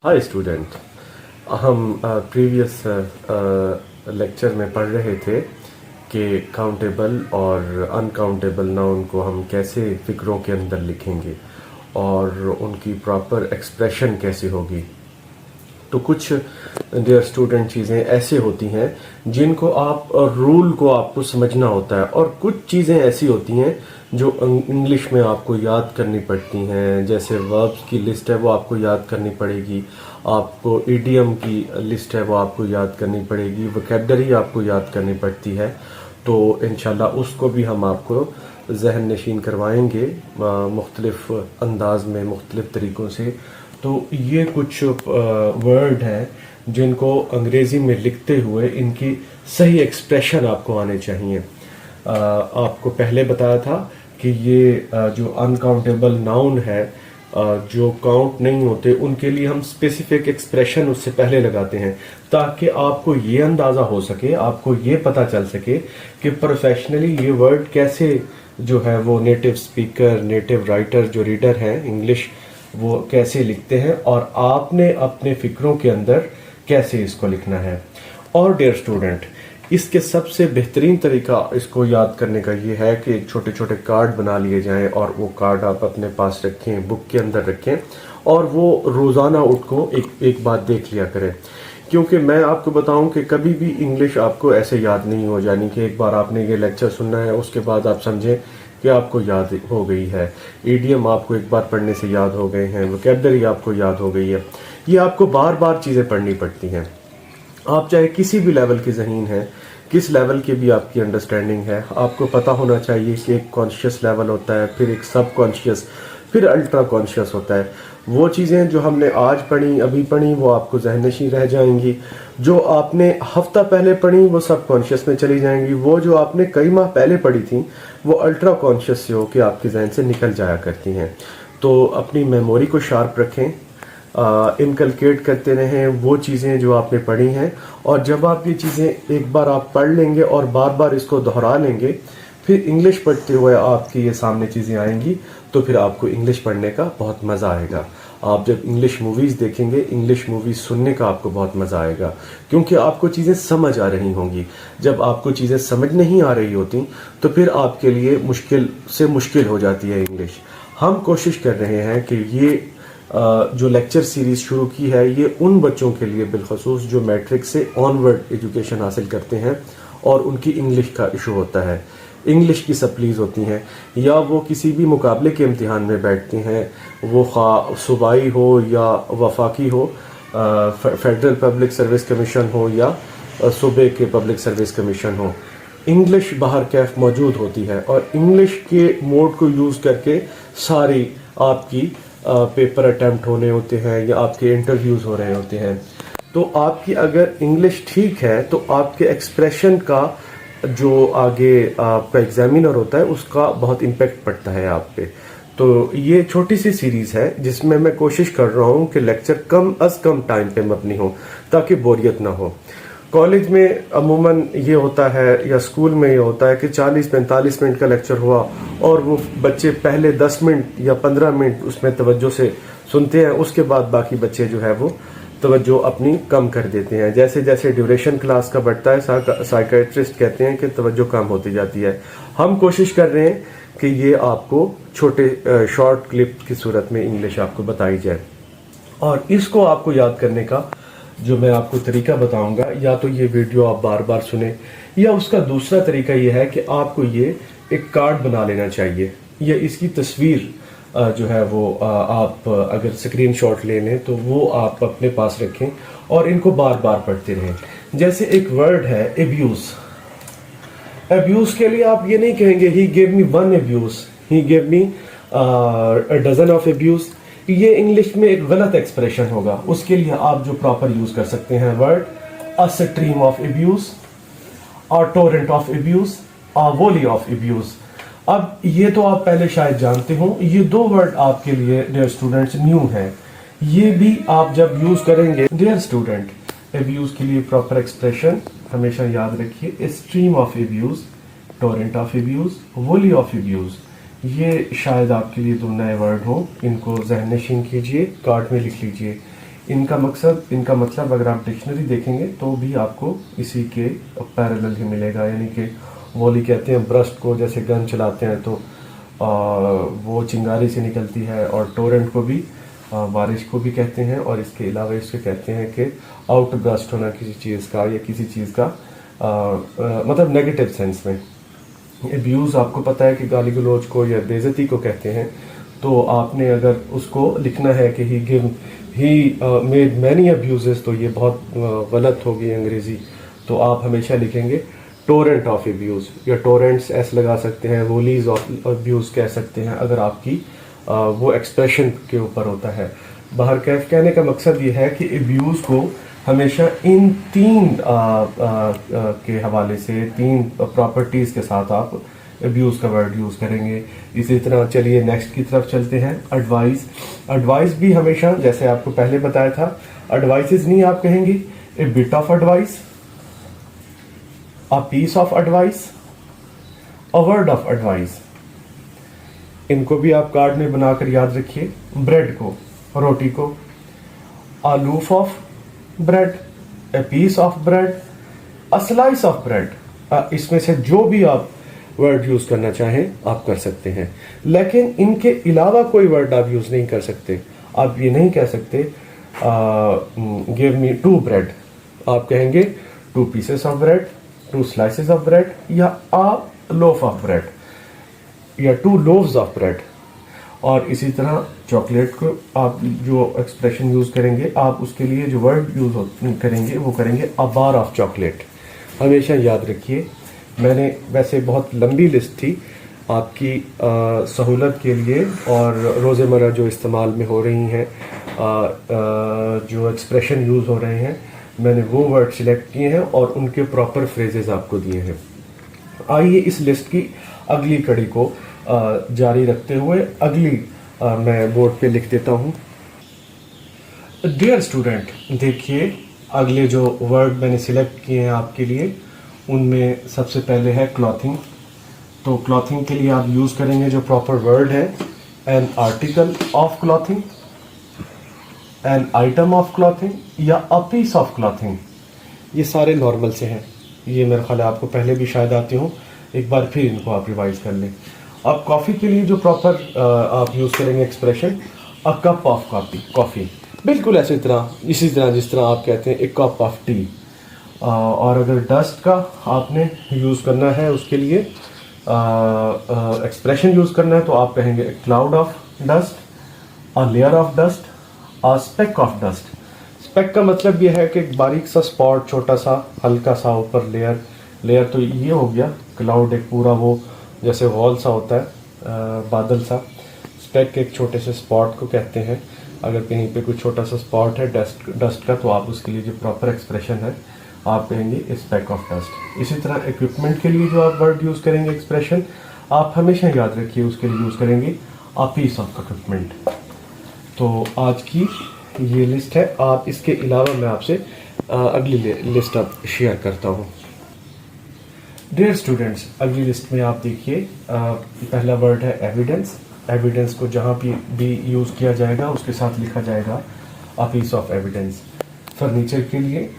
Hi student. हम previous lecture में पढ़ रहे थे कि काउंटेबल और अनकाउंटेबल नाउन को हम कैसे फिक्रों के अंदर लिखेंगे और उनकी प्रॉपर एक्सप्रेशन कैसे होगी। तो कुछ डियर स्टूडेंट चीज़ें ऐसे होती हैं जिनको आप रूल को आपको समझना होता है, और कुछ चीज़ें ऐसी होती हैं जो इंग्लिश में आपको याद करनी पड़ती हैं। जैसे वर्ब्स की लिस्ट है वो आपको याद करनी पड़ेगी, आपको इडियम की लिस्ट है वो आपको याद करनी पड़ेगी, वोकैबलरी आपको याद करनी पड़ती है। तो इंशाल्लाह उसको भी हम आपको जहन नशीन करवाएंगे मुख्तलिफ अंदाज में, मुख्तलिफ तरीक़ों से। तो ये कुछ वर्ड हैं जिनको अंग्रेज़ी में लिखते हुए इनकी सही एक्सप्रेशन आपको आने चाहिए। आपको पहले बताया था कि ये जो अनकाउंटेबल नाउन है, जो काउंट नहीं होते, उनके लिए हम स्पेसिफिक एक्सप्रेशन उससे पहले लगाते हैं ताकि आपको ये अंदाज़ा हो सके, आपको ये पता चल सके कि प्रोफेशनली ये वर्ड कैसे जो है वो नेटिव स्पीकर, नेटिव राइटर, जो रीडर हैं इंग्लिश, वो कैसे लिखते हैं और आपने अपने फिक्रों के अंदर कैसे इसको लिखना है। और डियर स्टूडेंट, इसके सबसे बेहतरीन तरीका इसको याद करने का ये है कि छोटे छोटे कार्ड बना लिए जाएं और वो कार्ड आप अपने पास रखें, बुक के अंदर रखें, और वो रोज़ाना उठको एक बात देख लिया करें। क्योंकि मैं आपको बताऊं कि कभी भी इंग्लिश आपको ऐसे याद नहीं हो जानी कि एक बार आपने ये लेक्चर सुनना है उसके बाद आप समझें कि आपको याद हो गई है, ईडियम आपको एक बार पढ़ने से याद हो गए हैं, वोकैबलरी आपको याद हो गई है। ये आपको बार बार चीज़ें पढ़नी पड़ती हैं। आप चाहे किसी भी लेवल की ज़हीन है, किस लेवल की भी आपकी अंडरस्टैंडिंग है, आपको पता होना चाहिए कि एक कॉन्शियस लेवल होता है, फिर एक सब कॉन्शियस, फिर अल्ट्रा कॉन्शियस होता है। वो चीज़ें जो हमने आज पढ़ी, अभी पढ़ी, वो आपको जहन नशीं रह जाएंगी। जो आपने हफ्ता पहले पढ़ी वो सब कॉन्शियस में चली जाएंगी। वो जो आपने कई माह पहले पढ़ी थी वो अल्ट्रा कॉन्शियस से होकर आपके जहन से निकल जाया करती हैं। तो अपनी मेमोरी को शार्प रखें, इनकलकेट करते रहें वो चीज़ें जो आपने पढ़ी हैं, और जब आप ये चीज़ें एक बार आप पढ़ लेंगे और बार बार इसको दोहरा लेंगे, फिर इंग्लिश पढ़ते हुए आपकी ये सामने चीज़ें आएंगी, तो फिर आपको इंग्लिश पढ़ने का बहुत मज़ा आएगा। आप जब इंग्लिश मूवीज़ देखेंगे, इंग्लिश मूवीज़ सुनने का आपको बहुत मज़ा आएगा, क्योंकि आपको चीज़ें समझ आ रही होंगी। जब आपको चीज़ें समझ नहीं आ रही होती तो फिर आपके लिए मुश्किल से मुश्किल हो जाती है इंग्लिश। हम कोशिश कर रहे हैं कि ये जो लेक्चर सीरीज़ शुरू की है ये उन बच्चों के लिए बिलखसूस जो मैट्रिक से ऑनवर्ड एजुकेशन हासिल करते हैं और उनकी इंग्लिश का इशू होता है, इंग्लिश की सप्लीज़ होती हैं, या वो किसी भी मुकाबले के इम्तिहान में बैठते हैं, वो खा सूबाई हो या वफाकी हो, फेडरल पब्लिक सर्विस कमीशन हो या सूबे के पब्लिक सर्विस कमीशन हो, इंग्लिश बाहर कैफ मौजूद होती है। और इंग्लिश के मोड को यूज़ करके सारी आपकी पेपर अटैम्प्ट होने होते हैं या आपके इंटरव्यूज़ हो रहे होते हैं। तो आपकी अगर इंग्लिश ठीक है तो आपके एक्सप्रेशन का जो आगे आपका एग्जामिनर होता है उसका बहुत इम्पेक्ट पड़ता है आप पे। तो ये छोटी सी सीरीज़ है जिसमें मैं कोशिश कर रहा हूँ कि लेक्चर कम अज़ कम टाइम पे मबनी हो ताकि बोरियत ना हो। कॉलेज में अमूमन ये होता है या स्कूल में ये होता है कि 40-45 मिनट का लेक्चर हुआ और वो बच्चे पहले 10 मिनट या 15 मिनट उसमें तवज्जो से सुनते हैं, उसके बाद बाकी बच्चे जो है वो तवज्जो अपनी कम कर देते हैं। जैसे जैसे ड्यूरेशन क्लास का बढ़ता है, साइकियाट्रिस्ट कहते हैं कि तवज्जो कम होती जाती है। हम कोशिश कर रहे हैं कि ये आपको छोटे शॉर्ट क्लिप की सूरत में इंग्लिश आपको बताई जाए, और इसको आपको याद करने का जो मैं आपको तरीका बताऊंगा, या तो ये वीडियो आप बार बार सुने, या उसका दूसरा तरीका ये है कि आपको ये एक कार्ड बना लेना चाहिए, या इसकी तस्वीर जो है वो आप अगर स्क्रीनशॉट ले लें तो वो आप अपने पास रखें और इनको बार बार पढ़ते रहें। जैसे एक वर्ड है एब्यूज। एब्यूज के लिए आप ये नहीं कहेंगे he gave me one abuse, he gave me a dozen of abuse. ये इंग्लिश में एक गलत एक्सप्रेशन होगा। उसके लिए आप जो प्रॉपर यूज कर सकते हैं word, a stream of abuse, a torrent of abuse, a volley of abuse. अब ये तो आप पहले शायद जानते हो, ये दो वर्ड आपके लिए डियर स्टूडेंट्स न्यू हैं। ये भी आप जब यूज करेंगे डियर स्टूडेंट, एब्यूज के लिए प्रॉपर एक्सप्रेशन हमेशा याद रखिए, a stream of abuse, torrent of abuse, volley of abuse. ये शायद आपके लिए दो नए वर्ड हो, इनको ज़हन नशीन कीजिए, कार्ड में लिख लीजिए। इनका मतलब अगर आप डिक्शनरी देखेंगे तो भी आपको इसी के पैरेलल ही मिलेगा, यानी कि वॉली कहते हैं ब्रस्ट को, जैसे गन चलाते हैं तो वो चिंगारी से निकलती है, और टोरेंट को भी बारिश को भी कहते हैं, और इसके अलावा इसके कहते हैं कि आउट ब्रस्ट होना किसी चीज़ का या किसी चीज़ का मतलब नेगेटिव सेंस में। अब्यूज़ आपको पता है कि गाली गलौज को या बेइज्जती को कहते हैं, तो आपने अगर उसको लिखना है कि ही मेड मैनी अब्यूजेस, तो ये बहुत गलत होगी अंग्रेज़ी, तो आप हमेशा लिखेंगे टोरेंट ऑफ अब्यूज़, या टोरेंट्स ऐसे लगा सकते हैं, वोलीज ऑफ अब्यूज़ कह सकते हैं अगर आपकी वो एक्सप्रेशन के ऊपर होता है। बाहर कैफ कहने का मकसद ये है कि अब्यूज़ को हमेशा इन तीन के हवाले से, तीन प्रॉपर्टीज़ के साथ आप अब्यूज़ का वर्ड यूज़ करेंगे। इसी तरह चलिए नेक्स्ट की तरफ चलते हैं। एडवाइस भी हमेशा, जैसे आपको पहले बताया था, एडवाइसेस नहीं आप कहेंगे a bit of advice, a piece of advice, a word of advice. इनको भी आप कार्ड में बनाकर याद रखिए। ब्रेड को, रोटी को, a loaf of bread, a piece of bread, a slice of bread. इसमें से जो भी आप वर्ड यूज करना चाहें आप कर सकते हैं, लेकिन इनके अलावा कोई वर्ड आप यूज नहीं कर सकते। आप ये नहीं कह सकते गिव मी 2 ब्रेड, आप कहेंगे 2 pieces of bread, 2 slices of bread, या अ लोफ ऑफ ब्रेड, या 2 लोव्स ऑफ ब्रेड। और इसी तरह चॉकलेट को आप जो एक्सप्रेशन यूज करेंगे, आप उसके लिए जो वर्ड यूज करेंगे वो करेंगे अ बार ऑफ चॉकलेट। हमेशा याद रखिए, मैंने वैसे बहुत लंबी लिस्ट थी आपकी सहूलत के लिए, और रोज़मर्रा जो इस्तेमाल में हो रही हैं, जो एक्सप्रेशन यूज़ हो रहे हैं, मैंने वो वर्ड सिलेक्ट किए हैं और उनके प्रॉपर फ्रेजेस आपको दिए हैं। आइए इस लिस्ट की अगली कड़ी को जारी रखते हुए अगली मैं बोर्ड पे लिख देता हूँ। डियर स्टूडेंट, देखिए अगले जो वर्ड मैंने सिलेक्ट किए हैं आपके लिए, उनमें सबसे पहले है क्लॉथिंग। तो क्लॉथिंग के लिए आप यूज़ करेंगे जो प्रॉपर वर्ड है, N article of clothing, N item of clothing, या अ पीस ऑफ क्लॉथिंग। ये सारे नॉर्मल से हैं, ये मेरे ख्याल है आपको पहले भी शायद आते हो, एक बार फिर इनको आप रिवाइज कर लें। अब कॉफ़ी के लिए जो प्रॉपर आप यूज़ करेंगे expression, a cup of coffee, बिल्कुल इसी तरह जिस तरह आप कहते हैं ए कप ऑफ टी। और अगर डस्ट का आपने यूज़ करना है, उसके लिए एक्सप्रेशन यूज़ करना है, तो आप कहेंगे cloud of dust, a layer of dust, a speck of dust. Speck का मतलब ये है कि बारीक सा स्पॉट, छोटा सा हल्का सा ऊपर लेयर तो ये हो गया। क्लाउड एक पूरा वो जैसे वॉल सा होता है, बादल सा। स्पेक एक छोटे से स्पॉट को कहते हैं। अगर कहीं पे कोई छोटा सा स्पॉट है डस्ट का, तो आप उसके लिए जो प्रॉपर एक्सप्रेशन है आप कहेंगे स्पेक ऑफ डस्ट। इसी तरह इक्विपमेंट के लिए जो आप वर्ड यूज़ करेंगे एक्सप्रेशन, आप हमेशा याद रखिए उसके लिए यूज़ करेंगे अ पीस ऑफ इक्विपमेंट। तो आज की ये लिस्ट है। आप इसके अलावा मैं आपसे अगली लिस्ट अब शेयर करता हूँ। डियर स्टूडेंट्स, अगली लिस्ट में आप देखिए, पहला वर्ड है एविडेंस। एविडेंस को जहाँ भी यूज़ किया जाएगा उसके साथ लिखा जाएगा a piece of evidence. Furniture के लिए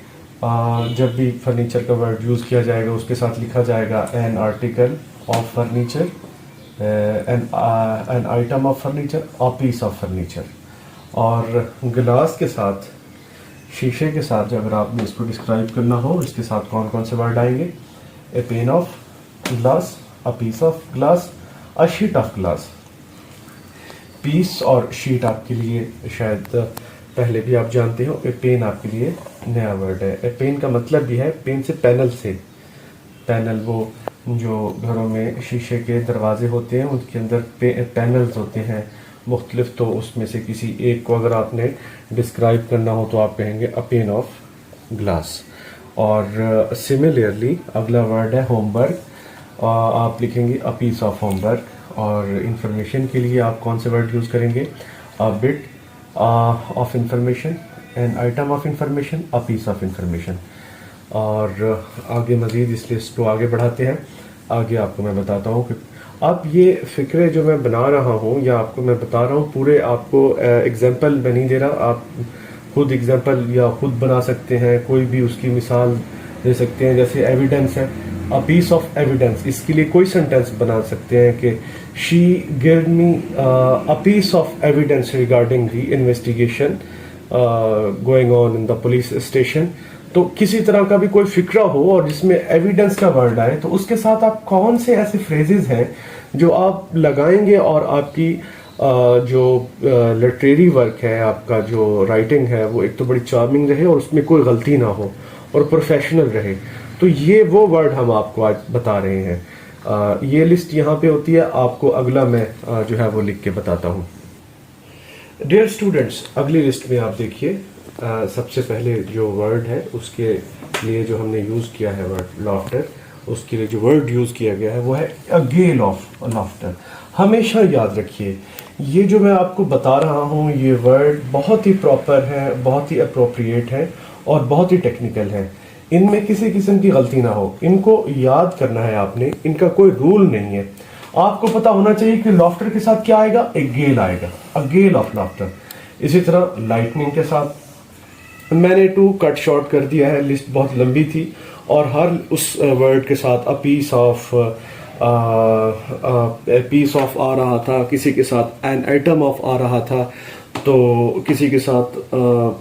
जब भी फर्नीचर का वर्ड यूज़ किया जाएगा उसके साथ लिखा जाएगा an article of furniture, an item of furniture, a piece of furniture. और गिलास के साथ, शीशे के साथ अगर आपने इसको डिस्क्राइब करना हो, इसके साथ कौन कौन से वर्ड आएंगे? A pane of glass, a piece of glass, a sheet of glass. Piece और शीट आपके लिए शायद पहले भी आप जानते हो। ए पेन आपके लिए नया वर्ड है। ए पेन का मतलब भी है पेन से पैनल से। पैनल वो जो घरों में शीशे के दरवाजे होते हैं उनके अंदर पैनल्स होते हैं मुख्तलिफ, तो उसमें से किसी एक को अगर आपने डिस्क्राइब करना हो तो आप कहेंगे अ पेन ऑफ ग्लास। और सिमिलरली अगला वर्ड है होमवर्क। आप लिखेंगे अ पीस ऑफ होमवर्क। और इंफॉर्मेशन के लिए आप कौन से वर्ड यूज़ करेंगे? A bit of information, an item of information, a piece of information. और आगे मज़ीद इस लिस्ट को आगे बढ़ाते हैं। आगे आपको मैं बताता हूँ कि अब ये फ़िक्रे जो मैं बना रहा हूँ या आपको मैं बता रहा हूँ, पूरे आपको एग्जाम्पल मैं नहीं दे रहा, आप खुद एग्जांपल या खुद बना सकते हैं, कोई भी उसकी मिसाल दे सकते हैं। जैसे एविडेंस है, अ पीस ऑफ एविडेंस, इसके लिए कोई सेंटेंस बना सकते हैं कि she give me a piece of evidence regarding the investigation going on in the police station. तो किसी तरह का भी कोई फिक्रा हो और जिसमें एविडेंस का वर्ड आए, तो उसके साथ आप कौन से ऐसे फ्रेजेस हैं जो आप लगाएंगे और आपकी जो लिटरेरी वर्क है, आपका जो राइटिंग है, वो एक तो बड़ी चार्मिंग रहे और उसमें कोई गलती ना हो और प्रोफेशनल रहे। तो ये वो वर्ड हम आपको आज बता रहे हैं। ये लिस्ट यहाँ पे होती है, आपको अगला मैं जो है वो लिख के बताता हूँ। डियर स्टूडेंट्स, अगली लिस्ट में आप देखिए, सबसे पहले जो वर्ड है उसके लिए जो हमने यूज़ किया है वर्ड लॉफ्टर, उसके लिए जो वर्ड यूज़ किया गया है वो है अ गेल ऑफ लॉफ्टर। हमेशा याद रखिए, ये जो मैं आपको बता रहा हूँ ये वर्ड बहुत ही प्रॉपर है, बहुत ही अप्रोप्रिएट है और बहुत ही टेक्निकल है। इनमें किसी किस्म की गलती ना हो, इनको याद करना है आपने, इनका कोई रूल नहीं है। आपको पता होना चाहिए कि लॉफ्टर के साथ क्या आएगा, एक गेल आएगा, अ गेल ऑफ लॉफ्टर। इसी तरह लाइटनिंग के साथ मैंने टू कट शॉर्ट कर दिया है, लिस्ट बहुत लंबी थी और हर उस वर्ड के साथ अ पीस ऑफ आ रहा था, किसी के साथ एन आइटम ऑफ आ रहा था, तो किसी के साथ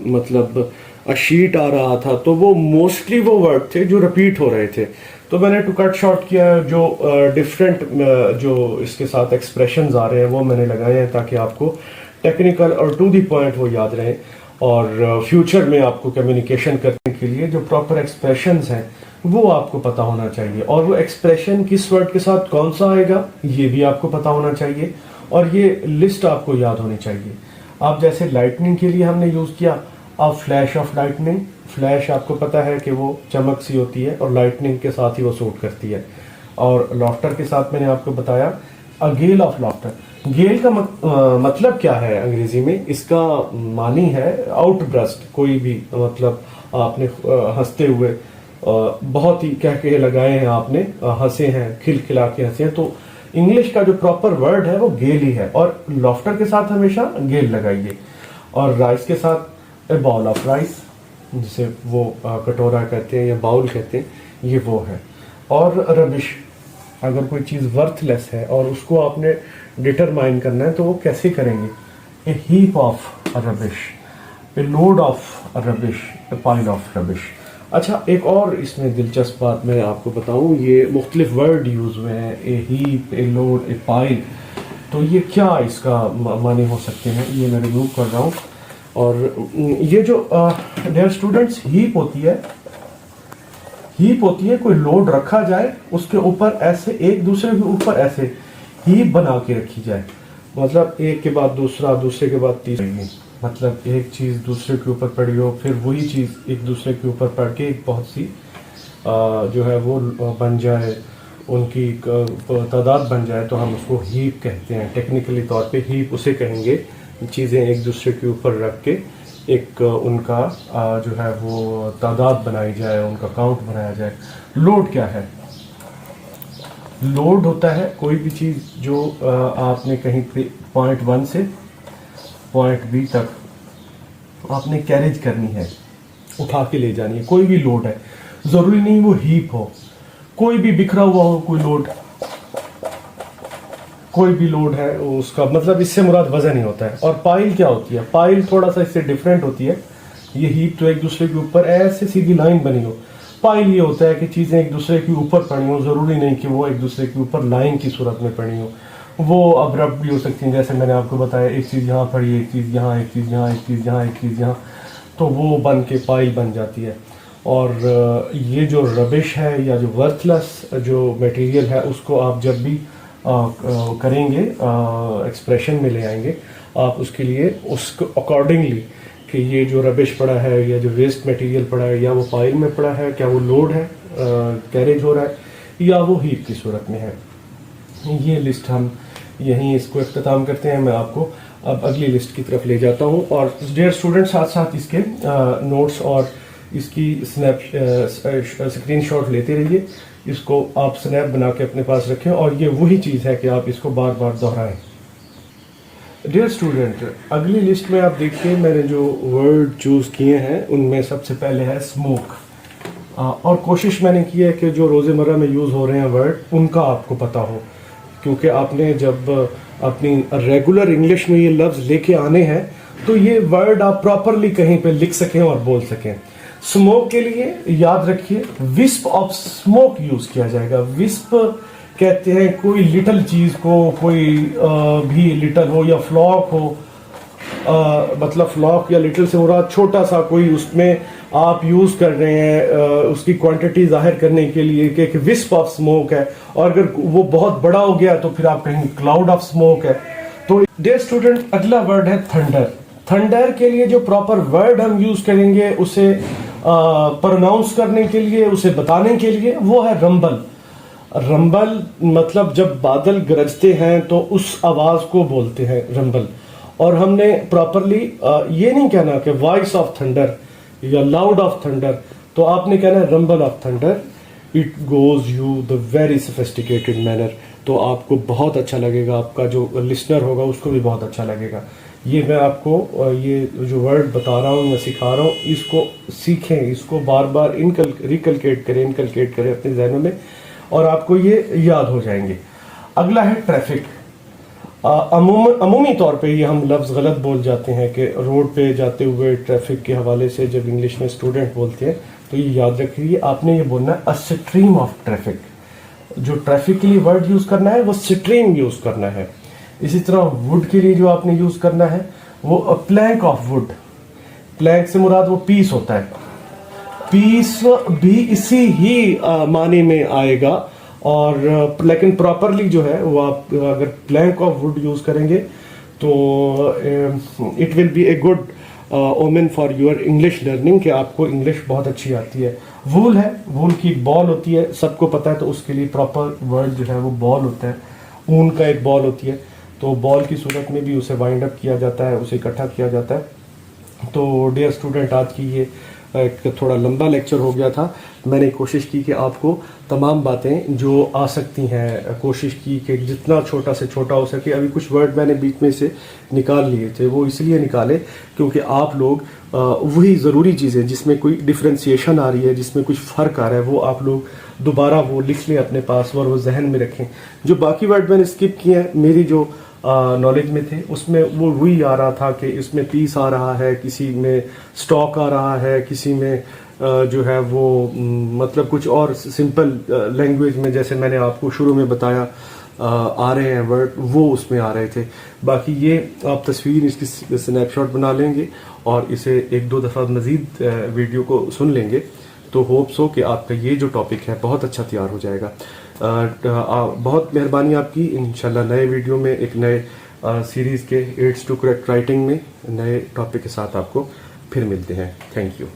मतलब अ शीट आ रहा था। तो वो मोस्टली वो वर्ड थे जो रिपीट हो रहे थे। तो मैंने टू कट शॉर्ट किया, जो डिफरेंट जो इसके साथ एक्सप्रेशंस आ रहे हैं वो मैंने लगाए हैं ताकि आपको टेक्निकल और टू द पॉइंट वो याद रहे और फ्यूचर में आपको कम्युनिकेशन करने के लिए जो प्रॉपर एक्सप्रेशंस हैं वो आपको पता होना चाहिए। और वो एक्सप्रेशन किस वर्ड के साथ कौन सा आएगा ये भी आपको पता होना चाहिए और ये लिस्ट आपको याद होनी चाहिए। आप जैसे लाइटनिंग के लिए हमने यूज़ किया अब फ्लैश ऑफ लाइटनिंग। फ्लैश आपको पता है कि वो चमक सी होती है और लाइटनिंग के साथ ही वो सूट करती है। और लॉफ्टर के साथ मैंने आपको बताया अ गेल ऑफ लॉफ्टर। गेल का मतलब क्या है अंग्रेजी में, इसका मानी है आउटब्रस्ट, कोई भी मतलब आपने हंसते हुए बहुत ही कह के लगाए हैं, आपने हंसे हैं, खिलखिला के हंसे हैं, तो इंग्लिश का जो प्रॉपर वर्ड है वो गेल ही है। और लॉफ्टर के साथ हमेशा गेल लगाइए। और राइस के साथ ए बाउल ऑफ राइस, जिसे वो कटोरा कहते हैं या बाउल कहते हैं, ये वो है। और रबिश, अगर कोई चीज़ वर्थलेस है और उसको आपने डिटरमाइन करना है तो वो कैसे करेंगे, a heap of rubbish, a load of rubbish, a pile of rubbish. अच्छा, एक और इसमें दिलचस्प बात मैं आपको बताऊं, ये मुख्तलिफ वर्ड यूज़ हुए हैं, a heap, a load, a pile. तो ये क्या इसका माने हो सकते हैं, ये मैं रिमूव कर रहा हूँ। और ये जो डियर स्टूडेंट्स हीप होती है, हीप होती है कोई लोड रखा जाए उसके ऊपर ऐसे एक दूसरे के ऊपर ऐसे हीप बना के रखी जाए, मतलब एक के बाद दूसरा, दूसरे के बाद तीसरा, मतलब एक चीज़ दूसरे के ऊपर पड़ी हो, फिर वही चीज़ एक दूसरे के ऊपर पड़ के एक बहुत सी जो है वो बन जाए, उनकी तादाद बन जाए, तो हम उसको हीप कहते हैं। टेक्निकली तौर पे हीप उसे कहेंगे, चीज़ें एक दूसरे के ऊपर रख के एक उनका जो है वो तादाद बनाई जाए, उनका काउंट बनाया जाए। लोड क्या है, लोड होता है कोई भी चीज़ जो आपने कहीं पे पॉइंट 1 से पॉइंट बी तक आपने कैरेज करनी है, उठा के ले जानी है, कोई भी लोड है, ज़रूरी नहीं वो हीप हो, कोई भी बिखरा हुआ हो, कोई लोड, कोई भी लोड है उसका मतलब इससे मुराद वजन ही होता है। और पाइल क्या होती है, पाइल थोड़ा सा इससे डिफरेंट होती है। ये हीप तो एक दूसरे के ऊपर ऐसे सीधी लाइन बनी हो, पाइल ये होता है कि चीज़ें एक दूसरे के ऊपर पड़ी हो, ज़रूरी नहीं कि वो एक दूसरे के ऊपर लाइन की सूरत में पड़ी हो, वो अब्रप्ट भी हो सकती हैं। जैसे मैंने आपको बताया, एक चीज़ यहाँ पड़ी, एक चीज़ यहाँ, एक चीज़ यहाँ, एक चीज़ यहाँ, एक चीज़ यहाँ, तो वो बन के पाइल बन जाती है। और ये जो रबिश है या जो वर्थलेस जो मटेरियल है, उसको आप जब भी करेंगे, एक्सप्रेशन में ले आएंगे, आप उसके लिए उसको अकॉर्डिंगली कि ये जो रबिश पड़ा है या जो वेस्ट मटेरियल पड़ा है, या वो पाइल में पड़ा है, क्या वो लोड है, कैरेज हो रहा है, या वो हीप की सूरत में है। ये लिस्ट हम यहीं इसको इख्तिताम करते हैं। मैं आपको अब अगली लिस्ट की तरफ ले जाता हूँ। और डियर स्टूडेंट, साथ साथ इसके नोट्स और इसकी स्क्रीनशॉट लेते रहिए। इसको आप स्नैप बना के अपने पास रखें और ये वही चीज़ है कि आप इसको बार बार दोहराएं। डियर स्टूडेंट, अगली लिस्ट में आप देखिए मैंने जो वर्ड चूज़ किए हैं उनमें सबसे पहले है स्मोक। और कोशिश मैंने की है कि जो रोज़मर्रा में यूज़ हो रहे हैं वर्ड उनका आपको पता हो, क्योंकि आपने जब अपनी रेगुलर इंग्लिश में ये लफ्ज़ लेके आने हैं तो ये वर्ड आप प्रॉपरली कहीं पे लिख सकें और बोल सकें। स्मोक के लिए याद रखिए विस्प ऑफ स्मोक यूज़ किया जाएगा। विस्प कहते हैं कोई लिटल चीज़ को, कोई भी लिटल हो या फ्लॉक हो, मतलब फ्लॉक या लिटिल से मुराद छोटा सा कोई, उसमें आप यूज़ कर रहे हैं उसकी क्वांटिटी जाहिर करने के लिए कि एक विस्प ऑफ स्मोक है, और अगर वो बहुत बड़ा हो गया तो फिर आप कहेंगे क्लाउड ऑफ स्मोक है। तो डियर स्टूडेंट, अगला वर्ड है थंडर। थंडर के लिए जो प्रॉपर वर्ड हम यूज़ करेंगे उसे प्रोनाउंस करने के लिए, उसे बताने के लिए, वो है रंबल। रंबल मतलब जब बादल गरजते हैं तो उस आवाज़ को बोलते हैं रंबल। और हमने प्रॉपरली ये नहीं कहना कि वॉइस ऑफ थंडर या लाउड ऑफ थंडर, तो आपने कहना है rumble of thunder. It goes you the very sophisticated manner. तो आपको बहुत अच्छा लगेगा, आपका जो लिसनर होगा उसको भी बहुत अच्छा लगेगा। ये मैं आपको ये जो वर्ड बता रहा हूँ, मैं सिखा रहा हूँ, इसको सीखें, इसको बार बार रिकलकेट करें अपने जहनों में, और आपको ये याद हो जाएंगे। अगला है ट्रैफिक। अमूमी तौर पे ये हम लफ्ज़ गलत बोल जाते हैं कि रोड पे जाते हुए ट्रैफिक के हवाले से जब इंग्लिश में स्टूडेंट बोलते हैं तो ये याद रखिए, आपने ये बोलना है अ स्ट्रीम ऑफ ट्रैफिक। जो ट्रैफिक के लिए वर्ड यूज़ करना है वो स्ट्रीम यूज़ करना है। इसी तरह वुड के लिए जो आपने यूज़ करना है वो अ प्लैंक ऑफ वुड। प्लैंक से मुराद वो पीस होता है, पीस भी इसी ही माने में आएगा। और लेकिन प्रॉपरली जो है वो आप अगर प्लैंक ऑफ वुड यूज़ करेंगे तो it will be a good omen for your English learning, कि आपको इंग्लिश बहुत अच्छी आती है। वूल है, वूल की एक बॉल होती है, सबको पता है, तो उसके लिए प्रॉपर वर्ड जो है वो बॉल होता है। ऊन का एक बॉल होती है, तो बॉल की सूरत में भी उसे वाइंड अप किया जाता है, उसे इकट्ठा किया जाता है। तो डियर स्टूडेंट, आज की ये एक थोड़ा लंबा लेक्चर हो गया था। मैंने कोशिश की कि आपको तमाम बातें जो आ सकती हैं, कोशिश की कि जितना छोटा से छोटा हो सके। अभी कुछ वर्ड मैंने बीच में से निकाल लिए थे, वो इसलिए निकाले क्योंकि आप लोग वही ज़रूरी चीज़ें जिसमें कोई डिफ्रेंसिएशन आ रही है, जिसमें कुछ फ़र्क आ रहा है, वो आप लोग दोबारा वो लिख लें अपने पास और वो जहन में रखें। जो बाकी वर्ड मैंने स्किप किए हैं, मेरी जो नॉलेज में थे, उसमें वो वही आ रहा था कि इसमें पीस आ रहा है, किसी में स्टॉक आ रहा है, किसी में जो है वो मतलब कुछ और सिंपल लैंग्वेज में, जैसे मैंने आपको शुरू में बताया आ रहे हैं वर्ड, वो उसमें आ रहे थे। बाकी ये आप तस्वीर इसकी स्नैपशॉट बना लेंगे और इसे एक दो दफ़ा मज़ीद वीडियो को सुन लेंगे, तो होप्स हो कि आपका ये जो टॉपिक है बहुत अच्छा तैयार हो जाएगा। बहुत मेहरबानी आपकी। इंशाल्लाह नए वीडियो में एक नए सीरीज़ के एड्स टू करेक्ट राइटिंग में नए टॉपिक के साथ आपको फिर मिलते हैं। Thank you.